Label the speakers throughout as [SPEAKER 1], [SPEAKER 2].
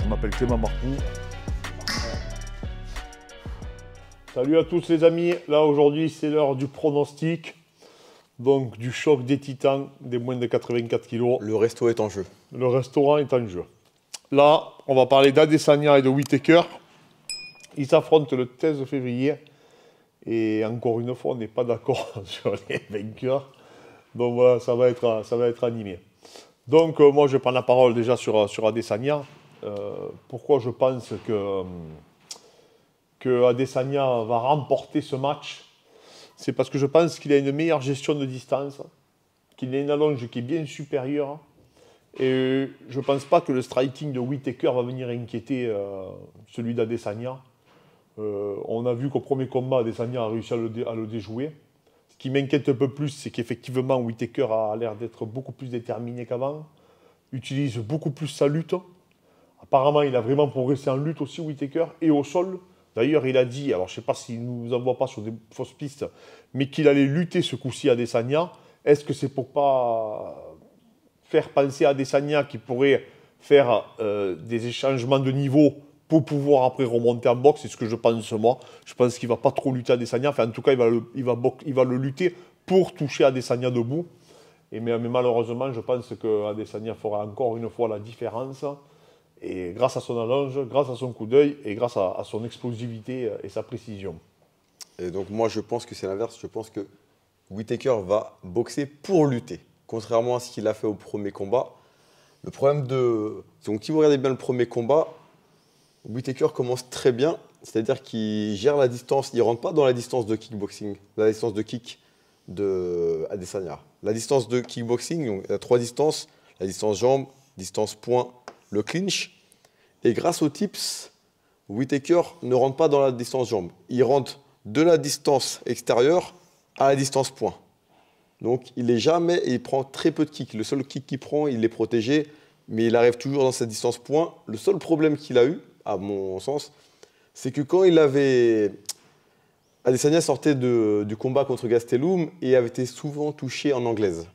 [SPEAKER 1] Je m'appelle Clément Marcoux. Salut à tous les amis, là aujourd'hui c'est l'heure du pronostic, donc du choc des titans des moins de 84 kg.
[SPEAKER 2] Le resto est en jeu.
[SPEAKER 1] Le restaurant est en jeu. Là, on va parler d'Adesanya et de Whittaker. Ils s'affrontent le 13 février. Et encore une fois, on n'est pas d'accord sur les vainqueurs. Donc voilà, ça va être animé. Donc moi, je prends la parole déjà sur Adesanya. Pourquoi je pense que Adesanya va remporter ce match? C'est parce que je pense qu'il a une meilleure gestion de distance, qu'il a une allonge qui est bien supérieure. Et je ne pense pas que le striking de Whittaker va venir inquiéter celui d'Adesanya. On a vu qu'au premier combat, Adesanya a réussi à le déjouer. Ce qui m'inquiète un peu plus, c'est qu'effectivement, Whittaker a l'air d'être beaucoup plus déterminé qu'avant, utilise beaucoup plus sa lutte. Apparemment, il a vraiment progressé en lutte aussi, Whittaker, et au sol. D'ailleurs, il a dit, alors je ne sais pas s'il ne nous envoie pas sur des fausses pistes, mais qu'il allait lutter ce coup-ci à Adesanya. Est-ce que c'est pour pas faire penser à Adesanya qui pourrait faire des échangements de niveau pour pouvoir après remonter en boxe? C'est ce que je pense moi. Je pense qu'il ne va pas trop lutter à Adesanya. Enfin, en tout cas, il va le lutter pour toucher Adesanya debout. Mais malheureusement, je pense que Adesanya fera encore une fois la différence. Et grâce à son allonge, grâce à son coup d'œil et grâce à son explosivité et sa précision.
[SPEAKER 2] Et donc moi, je pense que c'est l'inverse. Je pense que Whittaker va boxer pour lutter. Contrairement à ce qu'il a fait au premier combat. Le problème de... Donc si vous regardez bien le premier combat, Whittaker commence très bien. C'est-à-dire qu'il gère la distance. Il ne rentre pas dans la distance de kickboxing, la distance de kick de Adesanya. La distance de kickboxing, donc, il y a 3 distances. La distance jambe, distance poing, le clinch. Et grâce aux tips, Whittaker ne rentre pas dans la distance jambe. Il rentre de la distance extérieure à la distance poing. Donc il prend très peu de kicks. Le seul kick qu'il prend, il est protégé, mais il arrive toujours dans sa distance point. Le seul problème qu'il a eu, à mon sens, c'est que quand Adesanya sortait du combat contre Gastelum et avait été souvent touché en anglaise.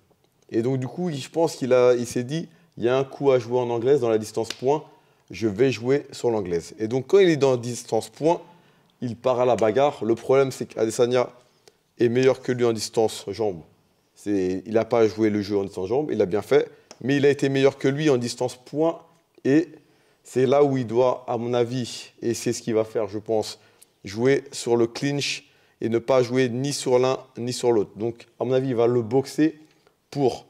[SPEAKER 2] Et donc du coup, je pense qu'il s'est dit, il y a un coup à jouer en anglaise dans la distance point, je vais jouer sur l'anglaise. Et donc quand il est dans la distance point, il part à la bagarre. Le problème, c'est qu'Adesanya est meilleur que lui en distance jambe. Il n'a pas joué le jeu en distance jambe, il a bien fait, mais il a été meilleur que lui en distance point. Et c'est là où il doit, à mon avis, et c'est ce qu'il va faire, je pense, jouer sur le clinch et ne pas jouer ni sur l'un ni sur l'autre. Donc, à mon avis, il va le boxer pour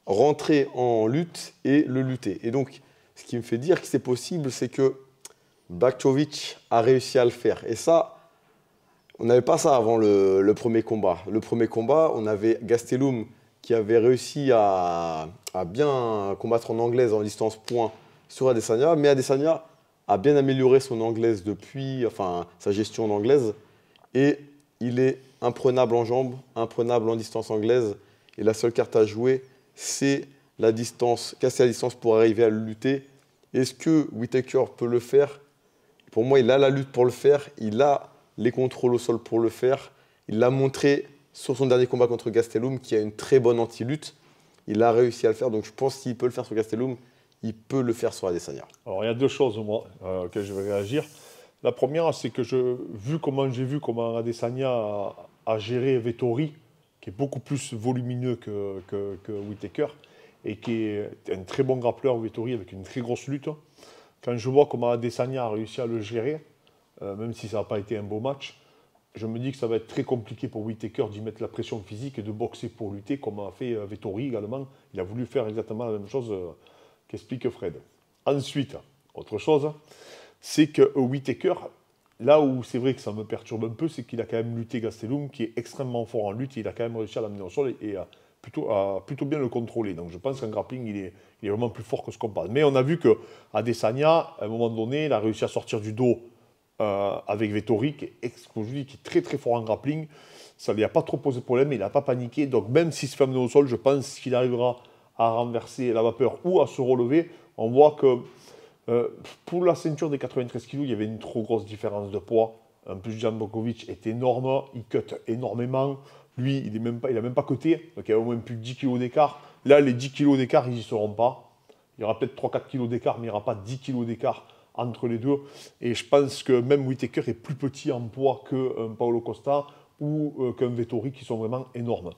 [SPEAKER 2] rentrer en lutte et le lutter. Et donc, ce qui me fait dire que c'est possible, c'est que Blachowicz a réussi à le faire. Et ça, on n'avait pas ça avant le premier combat. Le premier combat, on avait Gastelum qui avait réussi à bien combattre en anglaise en distance point sur Adesanya. Mais Adesanya a bien amélioré son anglaise depuis, enfin sa gestion en anglaise. Et il est imprenable en jambes, imprenable en distance anglaise. Et la seule carte à jouer, c'est la distance, casser la distance pour arriver à le lutter. Est-ce que Whittaker peut le faire? Pour moi, il a la lutte pour le faire. Il a les contrôles au sol pour le faire. Il l'a montré sur son dernier combat contre Gastelum, qui a une très bonne anti-lutte. Il a réussi à le faire. Donc je pense qu'il peut le faire sur Gastelum, il peut le faire sur Adesanya.
[SPEAKER 1] Alors il y a 2 choses moi, auxquelles je vais réagir. La première, c'est que j'ai vu comment Adesanya a géré Vettori, qui est beaucoup plus volumineux que Whittaker, et qui est un très bon grappleur, Vettori, avec une très grosse lutte. Quand je vois comment Adesanya a réussi à le gérer, même si ça n'a pas été un beau match, je me dis que ça va être très compliqué pour Whittaker d'y mettre la pression physique et de boxer pour lutter, comme a fait Vettori également. Il a voulu faire exactement la même chose qu'explique Fred. Ensuite, autre chose, c'est que Whittaker, là où c'est vrai que ça me perturbe un peu, c'est qu'il a quand même lutté Gastelum, qui est extrêmement fort en lutte, et il a quand même réussi à l'amener au sol et à plutôt bien le contrôler. Donc je pense qu'en grappling, il est vraiment plus fort que ce qu'on pense. Mais on a vu qu'Adesanya, à un moment donné, il a réussi à sortir du dos avec Vettori, qui est explosif, qui est très très fort en grappling. Ça ne lui a pas trop posé de problème, il n'a pas paniqué. Donc même s'il se fait amener au sol, je pense qu'il arrivera à renverser la vapeur ou à se relever. On voit que pour la ceinture des 93 kg, il y avait une trop grosse différence de poids. En plus, Jan Blachowicz est énorme, il cut énormément. Lui, il n'a même pas cuté, donc il y a au moins plus de 10 kg d'écart. Là, les 10 kilos d'écart, ils n'y seront pas. Il y aura peut-être 3-4 kilos d'écart, mais il n'y aura pas 10 kilos d'écart entre les deux. Et je pense que même Whittaker est plus petit en poids qu'un Paulo Costa ou qu'un Vettori, qui sont vraiment énormes.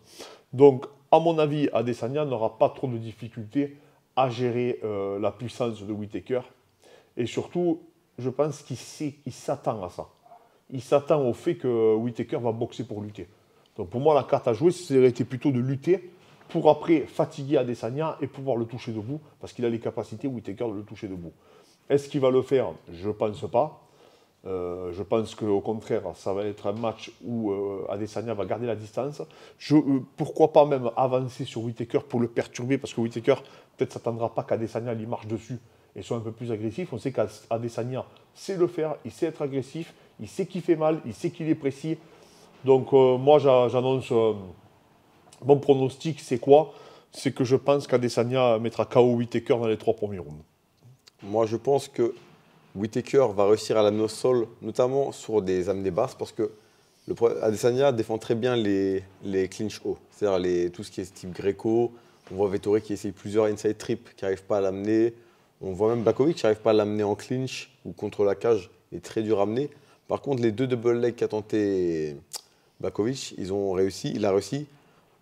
[SPEAKER 1] Donc, à mon avis, Adesanya n'aura pas trop de difficultés à gérer la puissance de Whittaker. Et surtout, je pense qu'il s'attend à ça. Il s'attend au fait que Whittaker va boxer pour lutter. Donc pour moi, la carte à jouer, c'était plutôt de lutter pour après fatiguer Adesanya et pouvoir le toucher debout, parce qu'il a les capacités, Whittaker, de le toucher debout. Est-ce qu'il va le faire? Je ne pense pas. Je pense qu'au contraire, ça va être un match où Adesanya va garder la distance. Pourquoi pas même avancer sur Whittaker pour le perturber, parce que Whittaker peut-être ne s'attendra pas qu'Adesanya lui marche dessus et soit un peu plus agressif. On sait qu'Adesanya sait le faire, il sait être agressif, il sait qu'il fait mal, il sait qu'il est précis. Donc moi j'annonce mon pronostic, c'est quoi? C'est que je pense qu'Adesanya mettra KO Whittaker dans les 3 premiers rounds.
[SPEAKER 2] Moi, je pense que Whittaker va réussir à l'amener au sol, notamment sur des amenées basses, parce que Adesanya défend très bien les clinch hauts, c'est-à-dire tout ce qui est type Greco. On voit Vettori qui essaye plusieurs inside trips, qui n'arrive pas à l'amener. On voit même Blachowicz qui n'arrive pas à l'amener en clinch ou contre la cage, il est très dur à amener. Par contre, les 2 double legs qu'a tenté Blachowicz, il a réussi.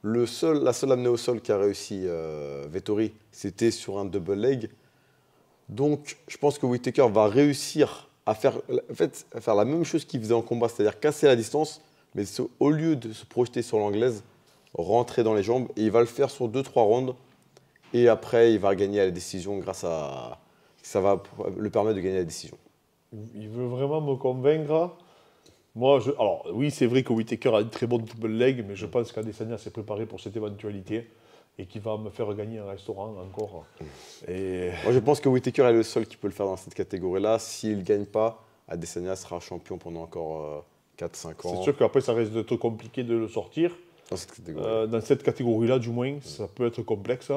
[SPEAKER 2] La seule amenée au sol qu'a réussi Vettori, c'était sur un double leg. Donc, je pense que Whittaker va réussir à faire la même chose qu'il faisait en combat, c'est-à-dire casser la distance, mais au lieu de se projeter sur l'anglaise, rentrer dans les jambes. Et il va le faire sur 2-3 rounds. Et après, il va gagner à la décision ça va le permettre de gagner la décision.
[SPEAKER 1] Il veut vraiment me convaincre. Moi, alors oui, c'est vrai que Whittaker a une très bonne double leg, mais je pense qu'Adesanya s'est préparé pour cette éventualité et qu'il va me faire gagner un restaurant encore. Et...
[SPEAKER 2] Moi, je pense que Whittaker est le seul qui peut le faire dans cette catégorie-là. S'il ne gagne pas, Adesanya sera champion pendant encore 4-5 ans.
[SPEAKER 1] C'est sûr qu'après, ça risque d'être compliqué de le sortir. Dans cette catégorie-là, du moins, ça peut être complexe,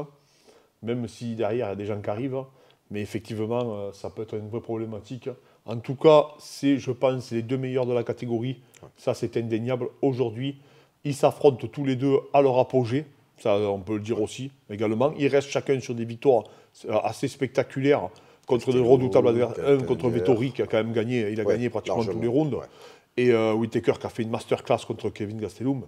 [SPEAKER 1] même si derrière, il y a des gens qui arrivent. Mais effectivement, ça peut être une vraie problématique. En tout cas, je pense, les 2 meilleurs de la catégorie. Ça, c'est indéniable. Aujourd'hui, ils s'affrontent tous les deux à leur apogée. Ça, on peut le dire aussi, également. Ils restent chacun sur des victoires assez spectaculaires contre de redoutables adversaires. Un contre Vettori, qui a quand même gagné. Il a gagné pratiquement tous les rounds. Ouais. Et Whittaker, qui a fait une masterclass contre Kevin Gastelum.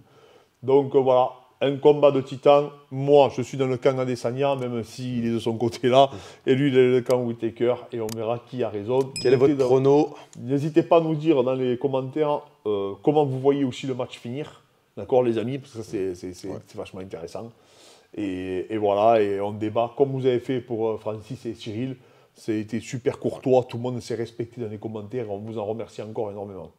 [SPEAKER 1] Donc voilà, un combat de titans. Moi, je suis dans le camp Adesanya, même s'il est de son côté là. Et lui, il est dans le camp Whittaker. Et on verra qui a raison.
[SPEAKER 2] Quel est votre prono?
[SPEAKER 1] N'hésitez pas à nous dire dans les commentaires comment vous voyez aussi le match finir. D'accord, les amis, parce que c'est vachement intéressant. Et voilà, et on débat comme vous avez fait pour Francis et Cyril. C'était super courtois, tout le monde s'est respecté dans les commentaires. On vous en remercie encore énormément.